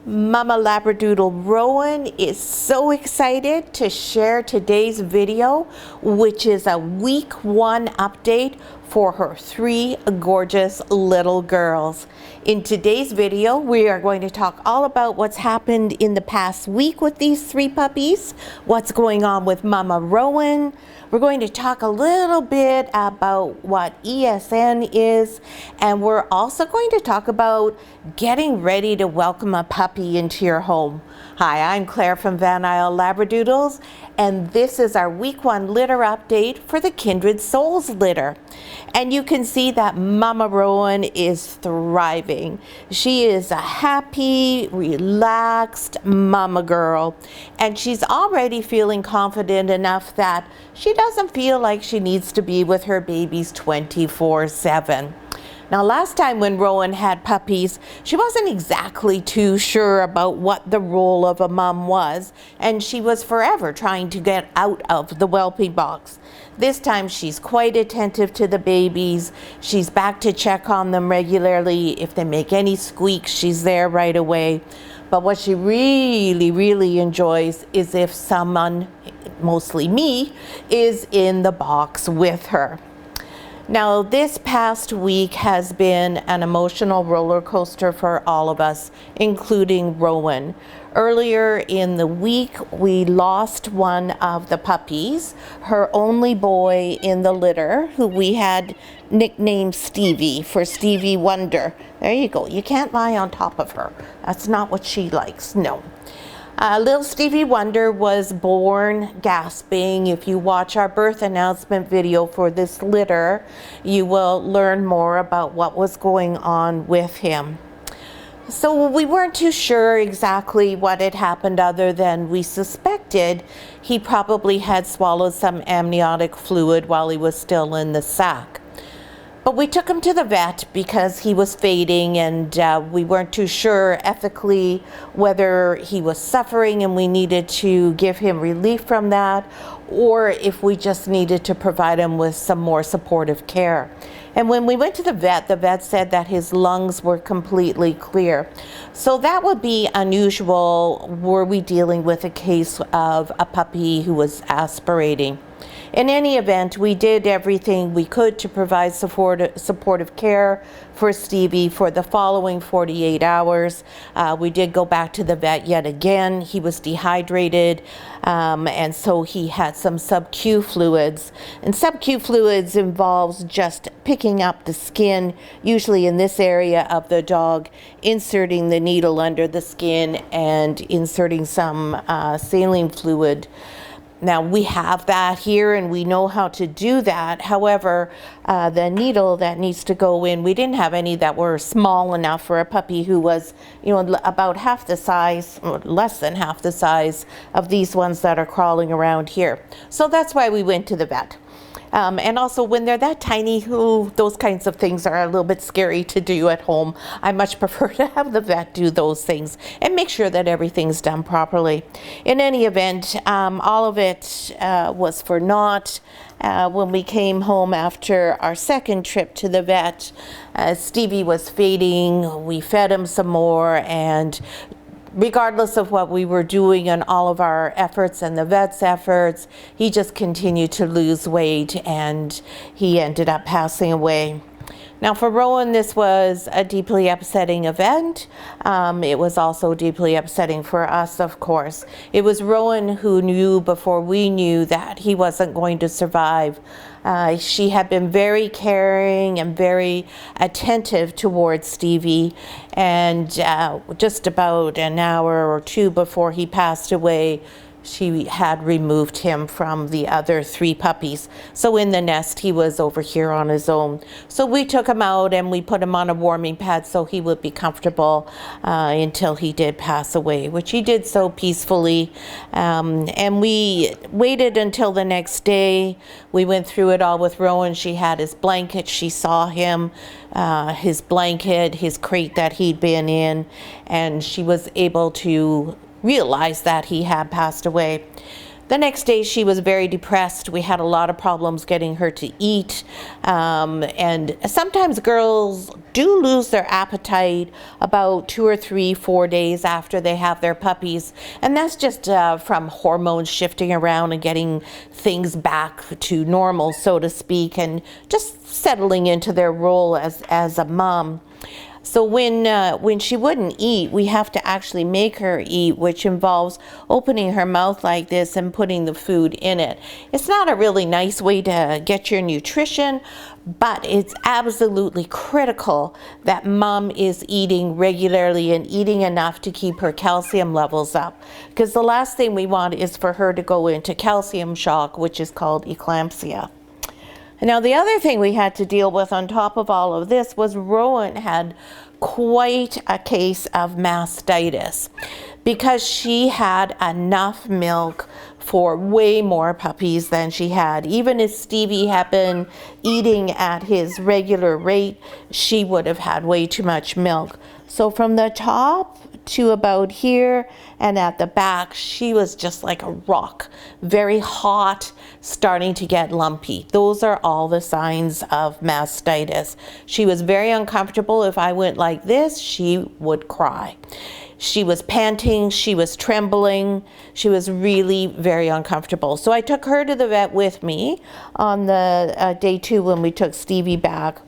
Mama Labradoodle Rowan is so excited to share today's video, which is a week 1 update for her 3 gorgeous little girls. In today's video, we are going to talk all about what's happened in the past week with these 3 puppies, what's going on with Mama Rowan. We're going to talk a little bit about what ESN is, and we're also going to talk about getting ready to welcome a puppy into your home. Hi, I'm Claire from Van Isle Labradoodles, and this is our week 1 litter update for the Kindred Souls litter. And you can see that Mama Rowan is thriving. She is a happy, relaxed mama girl, and she's already feeling confident enough that she doesn't feel like she needs to be with her babies 24/7. Now, last time when Rowan had puppies, she wasn't exactly too sure about what the role of a mom was, and she was forever trying to get out of the whelping box. This time she's quite attentive to the babies. She's back to check on them regularly. If they make any squeaks, she's there right away. But what she really enjoys is if someone, mostly me, is in the box with her. Now, this past week has been an emotional roller coaster for all of us, including Rowan. Earlier in the week, we lost one of the puppies, her only boy in the litter, who we had nicknamed Stevie for Stevie Wonder. There you go. You can't lie on top of her. That's not what she likes. No. Little Stevie Wonder was born gasping. If you watch our birth announcement video for this litter, you will learn more about what was going on with him. So we weren't too sure exactly what had happened, other than we suspected he probably had swallowed some amniotic fluid while he was still in the sack. But we took him to the vet because he was fading, and we weren't too sure ethically whether he was suffering and we needed to give him relief from that, or if we just needed to provide him with some more supportive care. And when we went to the vet said that his lungs were completely clear. So that would be unusual were we dealing with a case of a puppy who was aspirating. In any event, we did everything we could to provide supportive care for Stevie for the following 48 hours. We did go back to the vet yet again. He was dehydrated, and so he had some sub-Q fluids. And sub-Q fluids involves just picking up the skin, usually in this area of the dog, inserting the needle under the skin and inserting some saline fluid. Now, we have that here and we know how to do that. However, the needle that needs to go in, we didn't have any that were small enough for a puppy who was, about half the size, or less than half the size of these ones that are crawling around here. So that's why we went to the vet. And also, when they're that tiny, those kinds of things are a little bit scary to do at home. I much prefer to have the vet do those things and make sure that everything's done properly. In any event, all of it was for naught. When we came home after our second trip to the vet, Stevie was fading. We fed him some more, and regardless of what we were doing and all of our efforts and the vet's efforts, he just continued to lose weight and he ended up passing away. Now, for Rowan, this was a deeply upsetting event. It was also deeply upsetting for us, of course. It was Rowan who knew before we knew that he wasn't going to survive. She had been very caring and very attentive towards Stevie, and just about an hour or 2 before he passed away, she had removed him from the other 3 puppies. So in the nest, he was over here on his own. So we took him out and we put him on a warming pad so he would be comfortable until he did pass away, which he did so peacefully. And we waited until the next day. We went through it all with Rowan. She had his blanket. She saw him, his blanket, his crate that he'd been in, and she was able to realized that he had passed away. The next day she was very depressed. We had a lot of problems getting her to eat. And sometimes girls do lose their appetite about 2 or 3, 4 days after they have their puppies. And that's just from hormones shifting around and getting things back to normal, so to speak, and just settling into their role as a mom. So when she wouldn't eat, we have to actually make her eat, which involves opening her mouth like this and putting the food in it. It's not a really nice way to get your nutrition, but it's absolutely critical that mom is eating regularly and eating enough to keep her calcium levels up. Because the last thing we want is for her to go into calcium shock, which is called eclampsia. Now, the other thing we had to deal with on top of all of this was Rowan had quite a case of mastitis because she had enough milk for way more puppies than she had. Even if Stevie had been eating at his regular rate, she would have had way too much milk. So from the top to about here and at the back, she was just like a rock, very hot, starting to get lumpy. Those are all the signs of mastitis. She was very uncomfortable. If I went like this, she would cry. She was panting, she was trembling, she was really very uncomfortable. So I took her to the vet with me on the day 2 when we took Stevie back.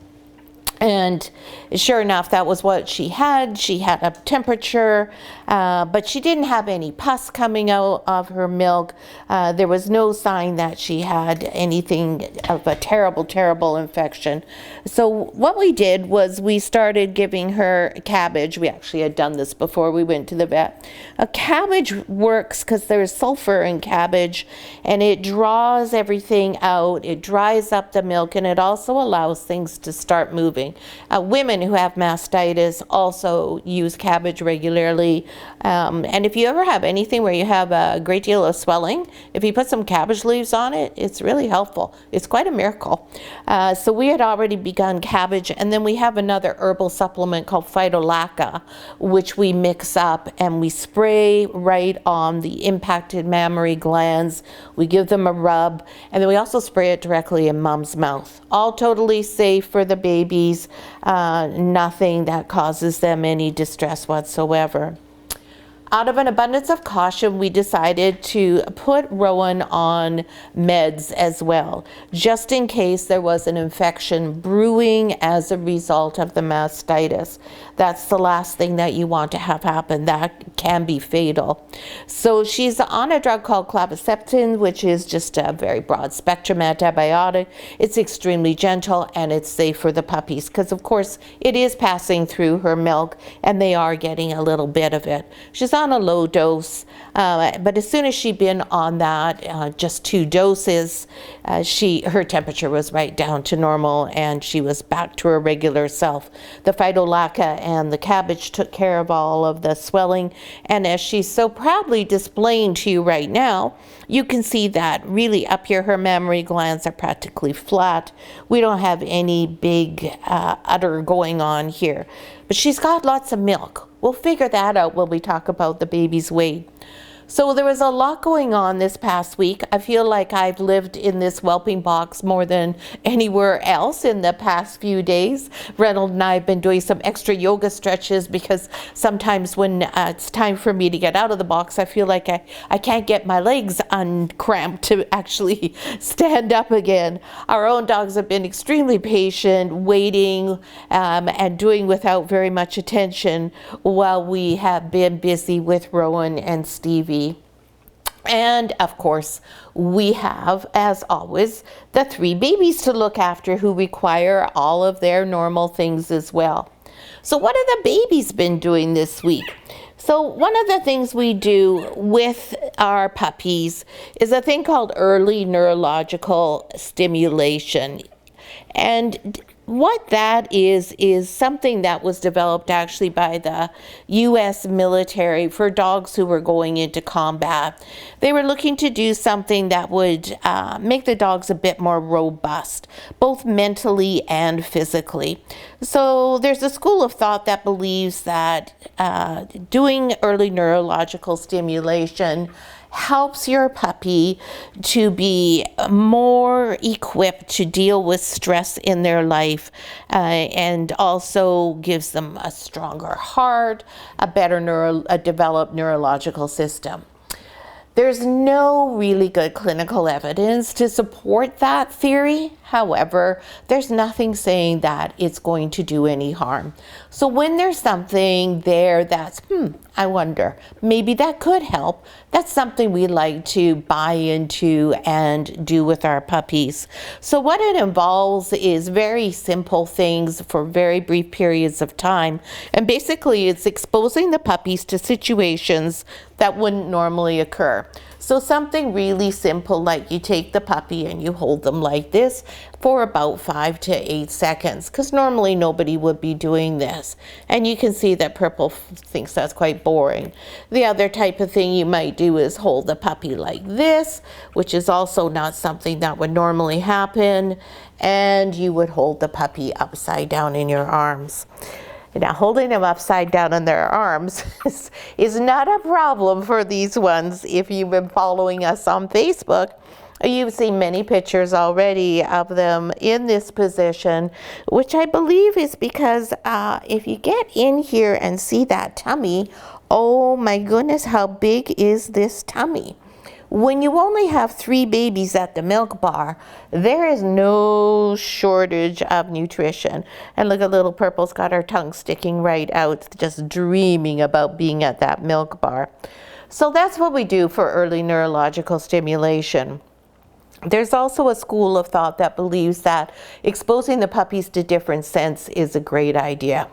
And sure enough, that was what she had. She had a temperature, but she didn't have any pus coming out of her milk. There was no sign that she had anything of a terrible, terrible infection. So what we did was we started giving her cabbage. We actually had done this before we went to the vet. Cabbage works because there's sulfur in cabbage, and it draws everything out. It dries up the milk, and it also allows things to start moving. Women who have mastitis also use cabbage regularly. And if you ever have anything where you have a great deal of swelling, if you put some cabbage leaves on it, it's really helpful. It's quite a miracle. So we had already begun cabbage, and then we have another herbal supplement called phytolacca, which we mix up and we spray right on the impacted mammary glands. We give them a rub, and then we also spray it directly in mom's mouth. All totally safe for the babies. Nothing that causes them any distress whatsoever. Out of an abundance of caution, we decided to put Rowan on meds as well, just in case there was an infection brewing as a result of the mastitis. That's the last thing that you want to have happen. That can be fatal. So she's on a drug called clavaceptin, which is just a very broad spectrum antibiotic. It's extremely gentle and it's safe for the puppies because, of course, it is passing through her milk and they are getting a little bit of it. She's on a low dose, but as soon as she'd been on that, just 2 doses, her temperature was right down to normal and she was back to her regular self. The phytolacca and the cabbage took care of all of the swelling, and as she's so proudly displaying to you right now, you can see that really up here her mammary glands are practically flat. We don't have any big udder going on here, but she's got lots of milk. We'll figure that out when we talk about the baby's weight. So there was a lot going on this past week. I feel like I've lived in this whelping box more than anywhere else in the past few days. Reynolds and I have been doing some extra yoga stretches because sometimes when it's time for me to get out of the box, I feel like I can't get my legs uncramped to actually stand up again. Our own dogs have been extremely patient, waiting and doing without very much attention while we have been busy with Rowan and Stevie. And of course, we have, as always, the 3 babies to look after who require all of their normal things as well. So what have the babies been doing this week? So one of the things we do with our puppies is a thing called early neurological stimulation. And what that is something that was developed actually by the U.S. military for dogs who were going into combat. They were looking to do something that would make the dogs a bit more robust, both mentally and physically. So there's a school of thought that believes that doing early neurological stimulation helps your puppy to be more equipped to deal with stress in their life, and also gives them a stronger heart, a better developed neurological system. There's no really good clinical evidence to support that theory. However, there's nothing saying that it's going to do any harm. So when there's something there that's, I wonder, maybe that could help, that's something we like to buy into and do with our puppies. So what it involves is very simple things for very brief periods of time. And basically it's exposing the puppies to situations that wouldn't normally occur. So something really simple, like you take the puppy and you hold them like this for about 5 to 8 seconds, because normally nobody would be doing this. And you can see that Purple thinks that's quite boring. The other type of thing you might do is hold the puppy like this, which is also not something that would normally happen. And you would hold the puppy upside down in your arms. Now, holding them upside down in their arms is not a problem for these ones. If you've been following us on Facebook, you've seen many pictures already of them in this position, which I believe is because if you get in here and see that tummy, oh my goodness, how big is this tummy? When you only have 3 babies at the milk bar, there is no shortage of nutrition. And look at little Purple's got her tongue sticking right out, just dreaming about being at that milk bar. So that's what we do for early neurological stimulation. There's also a school of thought that believes that exposing the puppies to different scents is a great idea.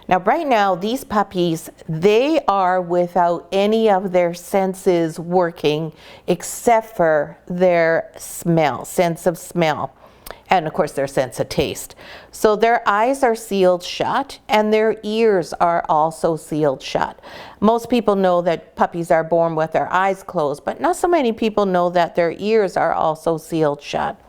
Now, right now, these puppies, they are without any of their senses working except for their smell, sense of smell, and of course their sense of taste. So their eyes are sealed shut and their ears are also sealed shut. Most people know that puppies are born with their eyes closed, but not so many people know that their ears are also sealed shut.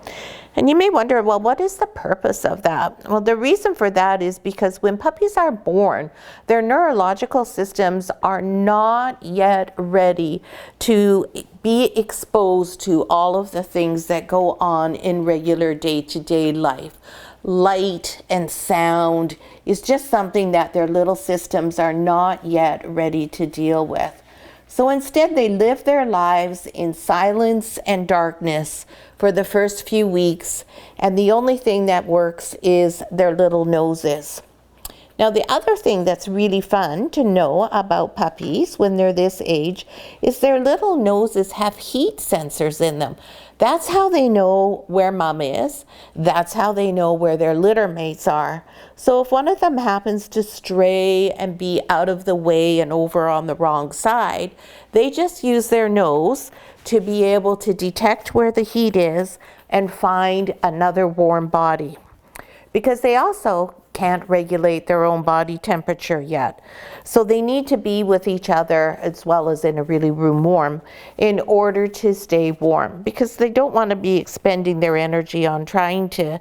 And you may wonder, well, what is the purpose of that? Well, the reason for that is because when puppies are born, their neurological systems are not yet ready to be exposed to all of the things that go on in regular day-to-day life. Light and sound is just something that their little systems are not yet ready to deal with. So instead, they live their lives in silence and darkness for the first few weeks, and the only thing that works is their little noses. Now, the other thing that's really fun to know about puppies when they're this age is their little noses have heat sensors in them. That's how they know where mom is. That's how they know where their litter mates are. So if one of them happens to stray and be out of the way and over on the wrong side, they just use their nose to be able to detect where the heat is and find another warm body. Because they also can't regulate their own body temperature yet. So they need to be with each other as well as in a really room warm in order to stay warm, because they don't want to be expending their energy on trying to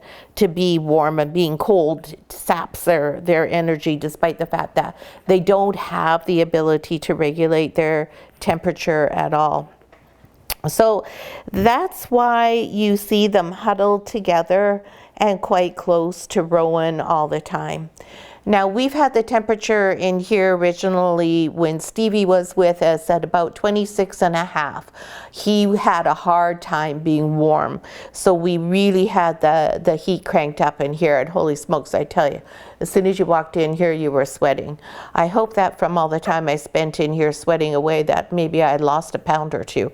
be warm, and being cold saps their energy, despite the fact that they don't have the ability to regulate their temperature at all. So that's why you see them huddled together and quite close to Rowan all the time. Now, we've had the temperature in here originally when Stevie was with us at about 26.5. He had a hard time being warm. So we really had the heat cranked up in here, and holy smokes, I tell you, as soon as you walked in here, you were sweating. I hope that from all the time I spent in here sweating away, that maybe I had lost a pound or 2.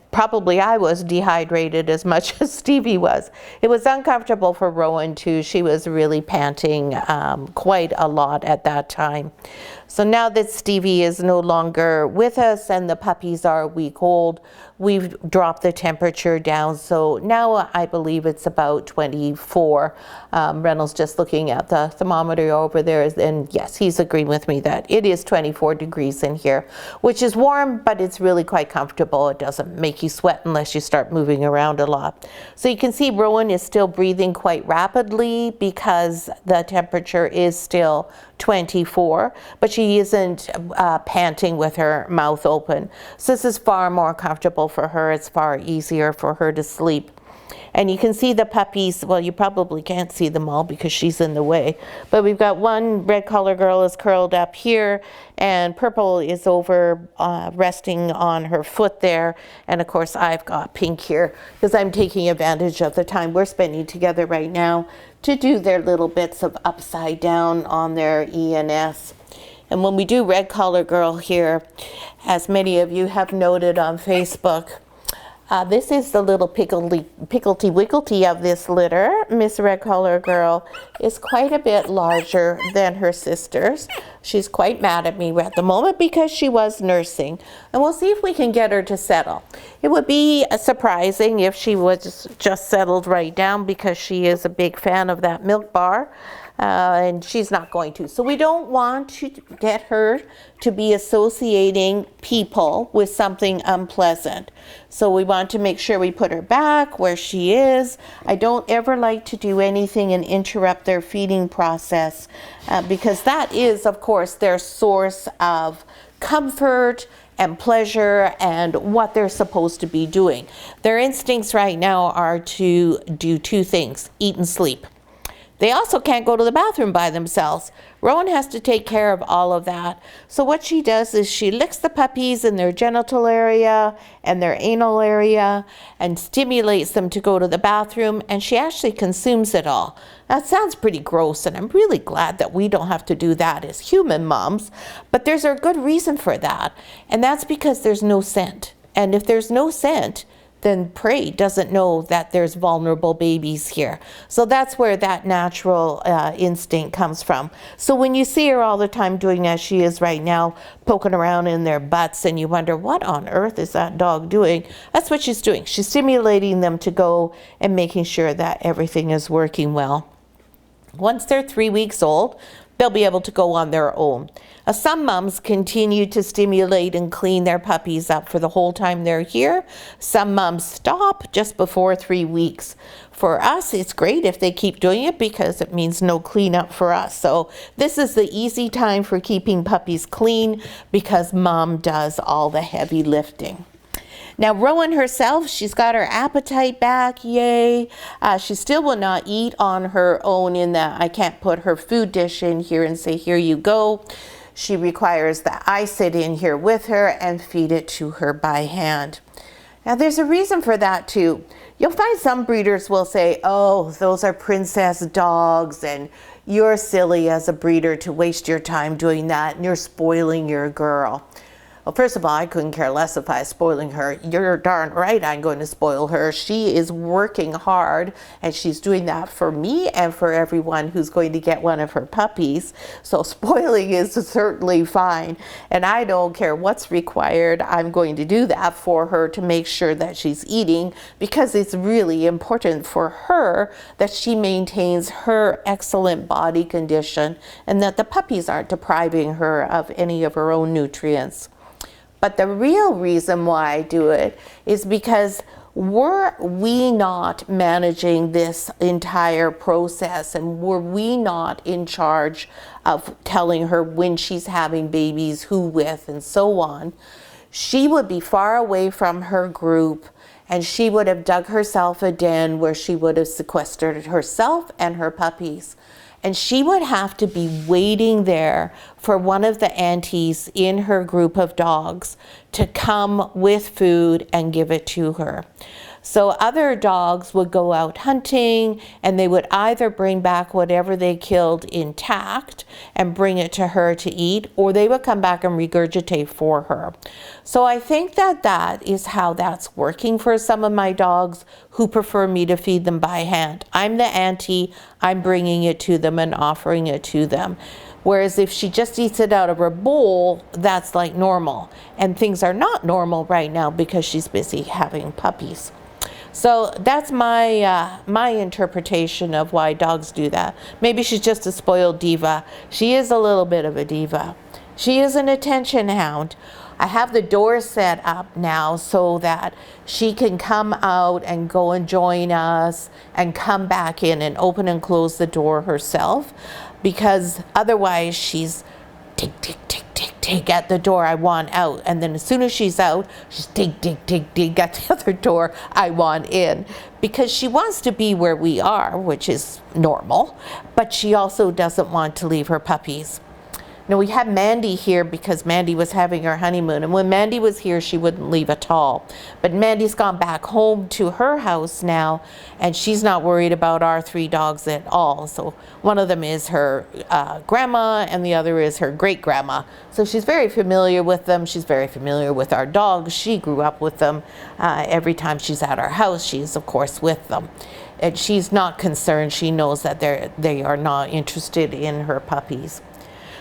Probably I was dehydrated as much as Stevie was. It was uncomfortable for Rowan too. She was really panting quite a lot at that time. So now that Stevie is no longer with us and the puppies are a week old, we've dropped the temperature down. So now I believe it's about 24. Reynolds just looking at the thermometer over there, and yes, he's agreeing with me that it is 24 degrees in here, which is warm, but it's really quite comfortable. It doesn't make you sweat unless you start moving around a lot. So you can see Rowan is still breathing quite rapidly because the temperature is still 24, but she isn't panting with her mouth open. So this is far more comfortable for her. It's far easier for her to sleep. And you can see the puppies. Well, you probably can't see them all because she's in the way. But we've got one red collar girl is curled up here, and purple is over resting on her foot there. And of course, I've got pink here because I'm taking advantage of the time we're spending together right now to do their little bits of upside down on their ENS. And when we do red collar girl here, as many of you have noted on Facebook, this is the little picklety wigglety of this litter. Miss Red Collar Girl is quite a bit larger than her sisters. She's quite mad at me at the moment because she was nursing. And we'll see if we can get her to settle. It would be surprising if she was just settled right down because she is a big fan of that milk bar. And she's not going to. So we don't want to get her to be associating people with something unpleasant. So we want to make sure we put her back where she is. I don't ever like to do anything and interrupt their feeding process because that is, of course, their source of comfort and pleasure and what they're supposed to be doing. Their instincts right now are to do two things: eat and sleep. They also can't go to the bathroom by themselves. Rowan has to take care of all of that. So what she does is she licks the puppies in their genital area and their anal area and stimulates them to go to the bathroom, and she actually consumes it all. That sounds pretty gross, and I'm really glad that we don't have to do that as human moms, but there's a good reason for that, and that's because there's no scent. And if there's no scent, then prey doesn't know that there's vulnerable babies here. So that's where that natural instinct comes from. So when you see her all the time doing as she is right now, poking around in their butts, and you wonder, what on earth is that dog doing? That's what she's doing. She's stimulating them to go and making sure that everything is working well. Once they're 3 weeks old, they'll be able to go on their own. Some moms continue to stimulate and clean their puppies up for the whole time they're here. Some moms stop just before 3 weeks. For us, it's great if they keep doing it because it means no cleanup for us. So this is the easy time for keeping puppies clean because mom does all the heavy lifting. Now, Rowan herself, she's got her appetite back, yay. She still will not eat on her own in that I can't put her food dish in here and say, here you go. She requires that I sit in here with her and feed it to her by hand. Now, there's a reason for that too. You'll find some breeders will say, oh, those are princess dogs and you're silly as a breeder to waste your time doing that and you're spoiling your girl. Well, first of all, I couldn't care less if I was spoiling her. You're darn right I'm going to spoil her. She is working hard, and she's doing that for me and for everyone who's going to get one of her puppies. So spoiling is certainly fine, and I don't care what's required. I'm going to do that for her to make sure that she's eating, because it's really important for her that she maintains her excellent body condition and that the puppies aren't depriving her of any of her own nutrients. But the real reason why I do it is because were we not managing this entire process and were we not in charge of telling her when she's having babies, who with, and so on, she would be far away from her group and she would have dug herself a den where she would have sequestered herself and her puppies. And she would have to be waiting there for one of the aunties in her group of dogs to come with food and give it to her. So other dogs would go out hunting and they would either bring back whatever they killed intact and bring it to her to eat, or they would come back and regurgitate for her. So I think that that is how that's working for some of my dogs who prefer me to feed them by hand. I'm the auntie, I'm bringing it to them and offering it to them. Whereas if she just eats it out of her bowl, that's like normal. And things are not normal right now because she's busy having puppies. So that's my my interpretation of why dogs do that. Maybe she's just a spoiled diva. She is a little bit of a diva. She is an attention hound. I have the door set up now so that she can come out and go and join us and come back in and open and close the door herself, because otherwise she's tick, tick, tick, tick, tick at the door, I want out. And then as soon as she's out, she's tick, tick, tick, tick at the other door, I want in. Because she wants to be where we are, which is normal, but she also doesn't want to leave her puppies. Now we had Mandy here because Mandy was having her honeymoon, and when Mandy was here she wouldn't leave at all. But Mandy's gone back home to her house now, and she's not worried about our 3 dogs at all. So one of them is her grandma and the other is her great-grandma. So she's very familiar with them. She's very familiar with our dogs. She grew up with them. Every time she's at our house, she's of course with them. And she's not concerned. She knows that they are not interested in her puppies.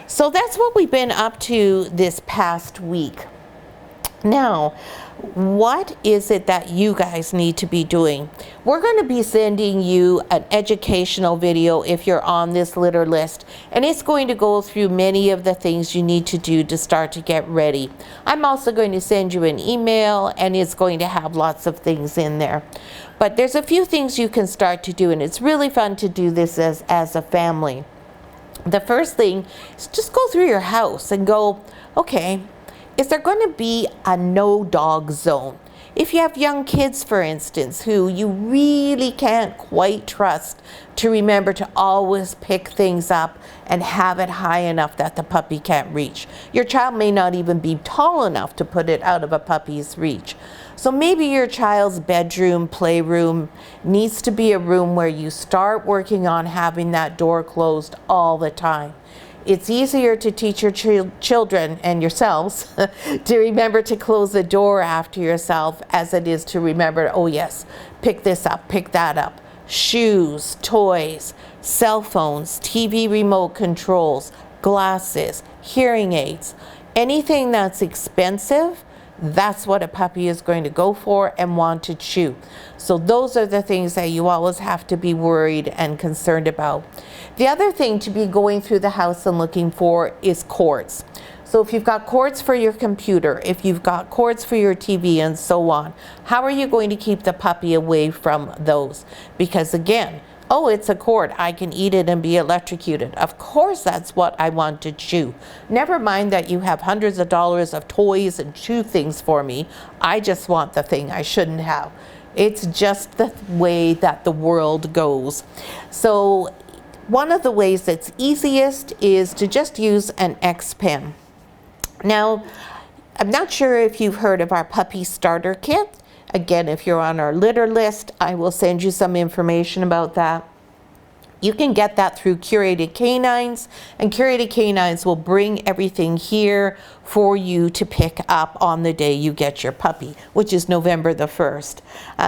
So that's what we've been up to this past week. Now, what is it that you guys need to be doing? We're going to be sending you an educational video if you're on this litter list, and it's going to go through many of the things you need to do to start to get ready. I'm also going to send you an email, and it's going to have lots of things in there. But there's a few things you can start to do, and it's really fun to do this as a family. The first thing is just go through your house and go, okay, is there going to be a no dog zone? If you have young kids, for instance, who you really can't quite trust to remember to always pick things up and have it high enough that the puppy can't reach. Your child may not even be tall enough to put it out of a puppy's reach. So maybe your child's bedroom, playroom needs to be a room where you start working on having that door closed all the time. It's easier to teach your children and yourselves to remember to close the door after yourself as it is to remember, oh yes, pick this up, pick that up. Shoes, toys, cell phones, TV remote controls, glasses, hearing aids, anything that's expensive, that's what a puppy is going to go for and want to chew. So those are the things that you always have to be worried and concerned about. The other thing to be going through the house and looking for is cords. So if you've got cords for your computer, if you've got cords for your TV and so on, how are you going to keep the puppy away from those? Because again, oh, it's a cord, I can eat it and be electrocuted. Of course that's what I want to chew. Never mind that you have hundreds of dollars of toys and chew things for me. I just want the thing I shouldn't have. It's just the way that the world goes. So one of the ways that's easiest is to just use an X pen. Now, I'm not sure if you've heard of our puppy starter kit. Again, if you're on our litter list, I will send you some information about that. You can get that through Curated Canines, and Curated Canines will bring everything here for you to pick up on the day you get your puppy, which is November the 1st.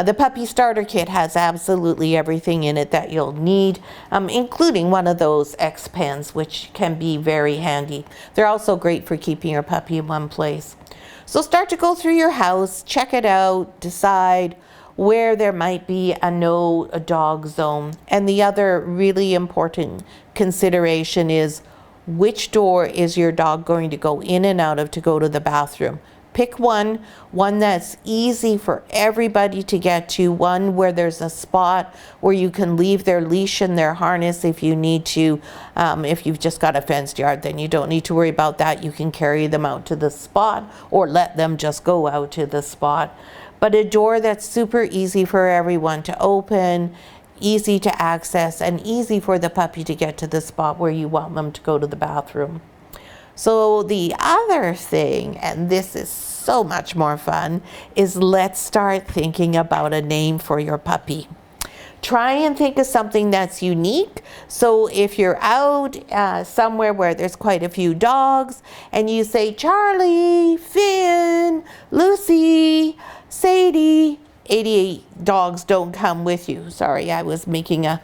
The puppy starter kit has absolutely everything in it that you'll need, including one of those X pens, which can be very handy. They're also great for keeping your puppy in one place. So start to go through your house, check it out, decide where there might be a no dog zone. And the other really important consideration is which door is your dog going to go in and out of to go to the bathroom. Pick one that's easy for everybody to get to, one where there's a spot where you can leave their leash and their harness if you need to. If you've just got a fenced yard, then you don't need to worry about that. You can carry them out to the spot or let them just go out to the spot. But a door that's super easy for everyone to open, easy to access, and easy for the puppy to get to the spot where you want them to go to the bathroom. So the other thing, and this is so much more fun, is let's start thinking about a name for your puppy. Try and think of something that's unique. So if you're out somewhere where there's quite a few dogs and you say Charlie, Finn, Lucy, Sadie, 88 dogs don't come with you. Sorry, I was making a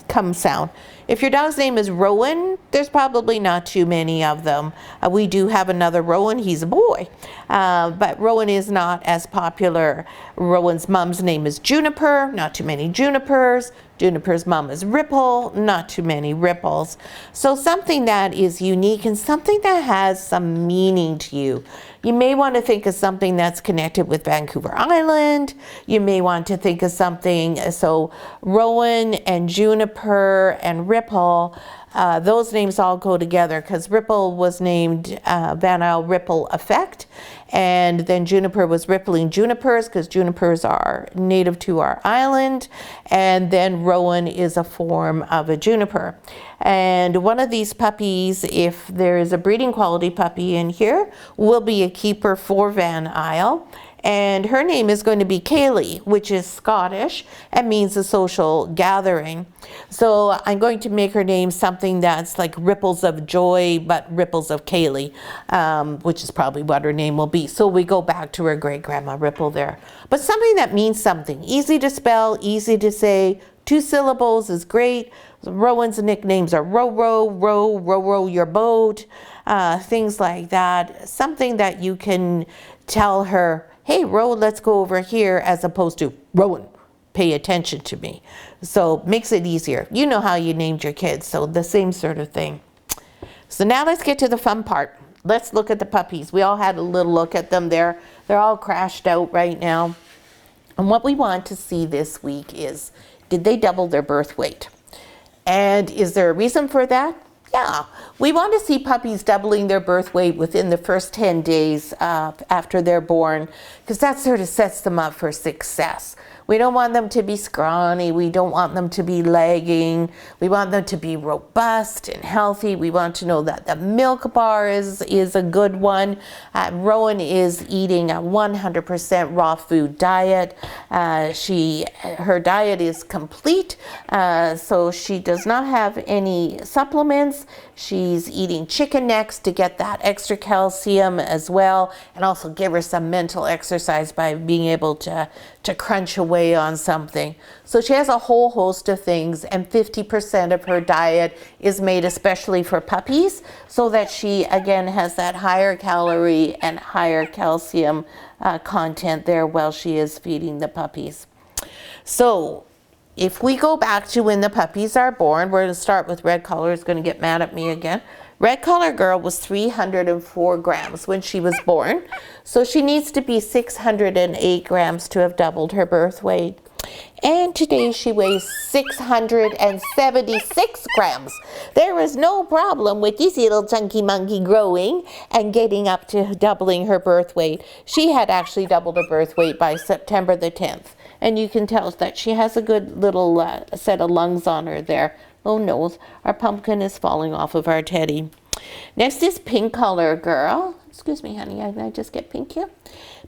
come sound. If your dog's name is Rowan, there's probably not too many of them. We do have another Rowan, he's a boy, but Rowan is not as popular. Rowan's mom's name is Juniper, not too many Junipers. Juniper's mom is Ripple, not too many Ripples. So something that is unique and something that has some meaning to you. You may want to think of something that's connected with Vancouver Island. You may want to think of something, so Rowan and Juniper and Ripple, those names all go together because Ripple was named Van Isle Ripple Effect, and then Juniper was Rippling Junipers because junipers are native to our island, and then Rowan is a form of a juniper. And one of these puppies, if there is a breeding quality puppy in here, will be a keeper for Van Isle. And her name is going to be Kaylee, which is Scottish and means a social gathering. So I'm going to make her name something that's like Ripples of Joy, but Ripples of Kaylee, which is probably what her name will be. So we go back to her great-grandma Ripple there. But something that means something. Easy to spell, easy to say. 2 syllables is great. Rowan's nicknames are row, row your boat, things like that. Something that you can tell her, hey, Rowan, let's go over here, as opposed to, Rowan, pay attention to me. So makes it easier. You know how you named your kids, so the same sort of thing. So now let's get to the fun part. Let's look at the puppies. We all had a little look at them there. They're all crashed out right now. And what we want to see this week is, did they double their birth weight? And is there a reason for that? Yeah, we want to see puppies doubling their birth weight within the first 10 days after they're born, because that sort of sets them up for success. We don't want them to be scrawny. We don't want them to be lagging. We want them to be robust and healthy. We want to know that the milk bar is a good one. Rowan is eating a 100% raw food diet. Her diet is complete, so she does not have any supplements. She's eating chicken necks to get that extra calcium as well, and also give her some mental exercise by being able to crunch away on something. So she has a whole host of things, and 50% of her diet is made especially for puppies, so that she again has that higher calorie and higher calcium content there while she is feeding the puppies. So if we go back to when the puppies are born, we're going to start with Red Collar. Is going to get mad at me again. Red Collar Girl was 304 grams when she was born. So she needs to be 608 grams to have doubled her birth weight. And today she weighs 676 grams. There is no problem with this little chunky monkey growing and getting up to doubling her birth weight. She had actually doubled her birth weight by September the 10th. And you can tell that she has a good little set of lungs on her there. Oh no, our pumpkin is falling off of our teddy. Next is Pink Collar Girl. Excuse me, honey, I just get pink here.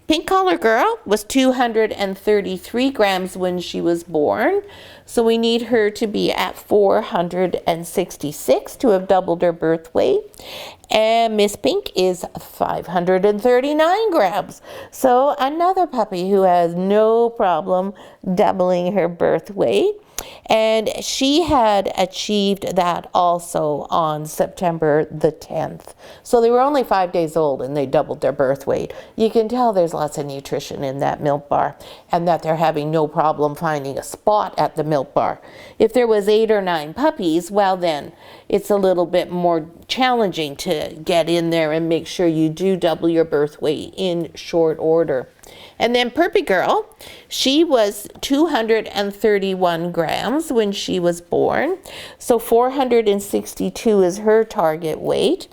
Pink Collar Girl was 233 grams when she was born. So we need her to be at 466 to have doubled her birth weight. And Miss Pink is 539 grams. So another puppy who has no problem doubling her birth weight. And she had achieved that also on September the 10th. So they were only 5 days old and they doubled their birth weight. You can tell there's lots of nutrition in that milk bar, and that they're having no problem finding a spot at the milk bar. If there was 8 or 9 puppies, well then it's a little bit more challenging to get in there and make sure you do double your birth weight in short order. And then Purpy Girl, she was 231 grams when she was born. So 462 is her target weight.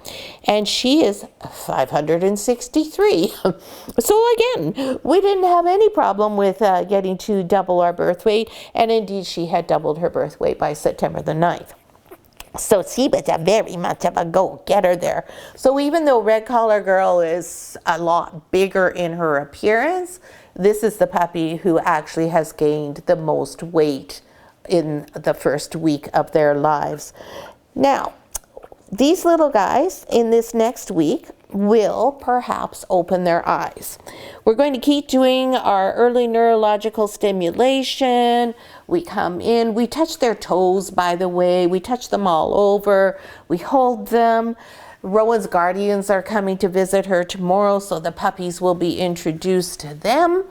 And she is 563. So again, we didn't have any problem with getting to double our birth weight. And indeed, she had doubled her birth weight by September the 9th. So she was a very much of a go-getter there. So even though Red Collar Girl is a lot bigger in her appearance, this is the puppy who actually has gained the most weight in the first week of their lives. Now, these little guys in this next week will perhaps open their eyes. We're going to keep doing our early neurological stimulation. We come in, we touch their toes, by the way, we touch them all over, we hold them. Rowan's guardians are coming to visit her tomorrow, so the puppies will be introduced to them.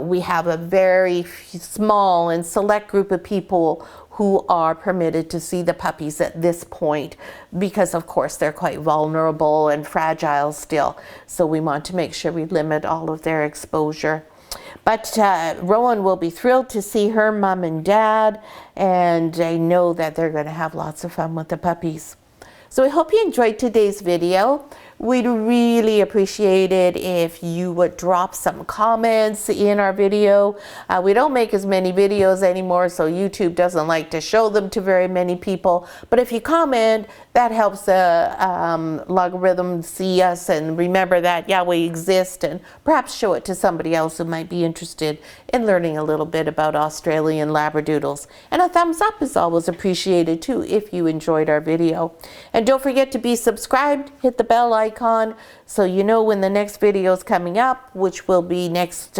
We have a very small and select group of people who are permitted to see the puppies at this point, because of course they're quite vulnerable and fragile still. So we want to make sure we limit all of their exposure. But Rowan will be thrilled to see her mom and dad, and I know that they're going to have lots of fun with the puppies. So I hope you enjoyed today's video. We'd really appreciate it if you would drop some comments in our video. We don't make as many videos anymore, so YouTube doesn't like to show them to very many people. But if you comment, that helps the logarithm see us and remember that, yeah, we exist, and perhaps show it to somebody else who might be interested in learning a little bit about Australian Labradoodles. And a thumbs up is always appreciated too if you enjoyed our video. And don't forget to be subscribed, hit the bell icon so you know when the next video is coming up, which will be next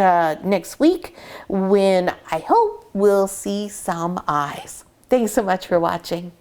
week, when I hope we'll see some eyes. Thanks so much for watching.